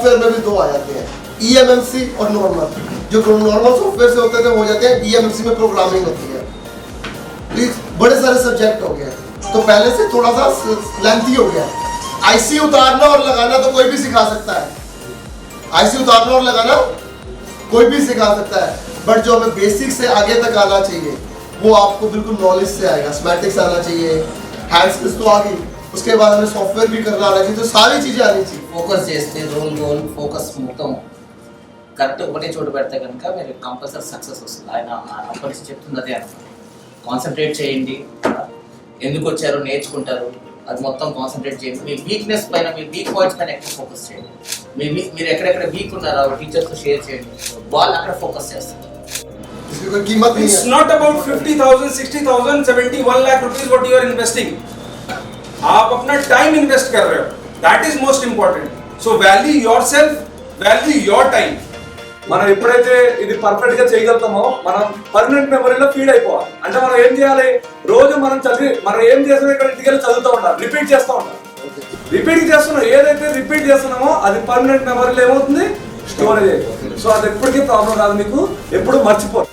Software में भी दो आ जाते हैं, ईएमएमसी और नॉर्मल। जो नॉर्मल सॉफ्टवेयर से होते थे हो जाते हैं ईएमएमसी में प्रोग्रामिंग होती है। प्लीज बड़े सारे सब्जेक्ट हो गए, तो पहले से थोड़ा सा लेंथी हो गया। आईसी उतारना और लगाना तो कोई भी सिखा सकता है, आईसी उतारना और लगाना कोई भी सिखा सकता है, बट जो हमें बेसिक से आगे तक आना चाहिए वो आपको बिल्कुल नॉलेज से आएगा। स्मैटिक्स आना चाहिए, हैंड स्किल्स तो आ गई, उसके बाद हमें सॉफ्टवेयर भी करना आना चाहिए, तो सारी चीजें आनी चाहिए। ఫోకస్ చేస్తే రోల్ ఫోకస్ మొత్తం కరెక్ట్ ఒకటే చోటు పెడితే కనుక మీరు కంపల్సరీ సక్సెస్ వస్తుంది. ఆయన అప్పటి నుంచి చెప్తుంది అదే అనమాట. కాన్సన్ట్రేట్ చేయండి, ఎందుకు వచ్చారో నేర్చుకుంటారు, అది మొత్తం కాన్సన్ట్రేట్ చేయండి. మీ వీక్నెస్ పైన, మీ వీక్ పాయింట్స్ పైన ఎక్కువ ఫోకస్ చేయండి. మీరు ఎక్కడెక్కడ వీక్ ఉన్నారో టీచర్స్తో షేర్ చేయండి, వాళ్ళు అక్కడ ఫోకస్ చేస్తారు. It's not about 50,000, 60,000, 70, 1 lakh rupees what you are investing. आप अपना टाइम इन्वेस्ट कर रहे हो, that is most important. So value yourself, value your time. మనం ఎప్పుడైతే ఇది పర్ఫెక్ట్ గా చేయగలుగుతామో మనం పర్మనెంట్ మెమరీలో ఫీడ్ అయిపోవాలి. అంటే మనం ఏం చేయాలి, రోజు మనం ఏం చేస్తామో ఇక్కడ ఇంటికి వెళ్ళి చదువుతూ ఉండాలి, రిపీట్ చేస్తూ ఉండాలి. రిపీట్ చేస్తున్నాం, ఏదైతే రిపీట్ చేస్తున్నామో అది పర్మనెంట్ మెమరీలో ఏమవుతుంది, స్టోరేజ్ అయిపోతుంది. సో అది ఎప్పటికీ ప్రాబ్లం కాదు, మీకు ఎప్పుడు మర్చిపోదు.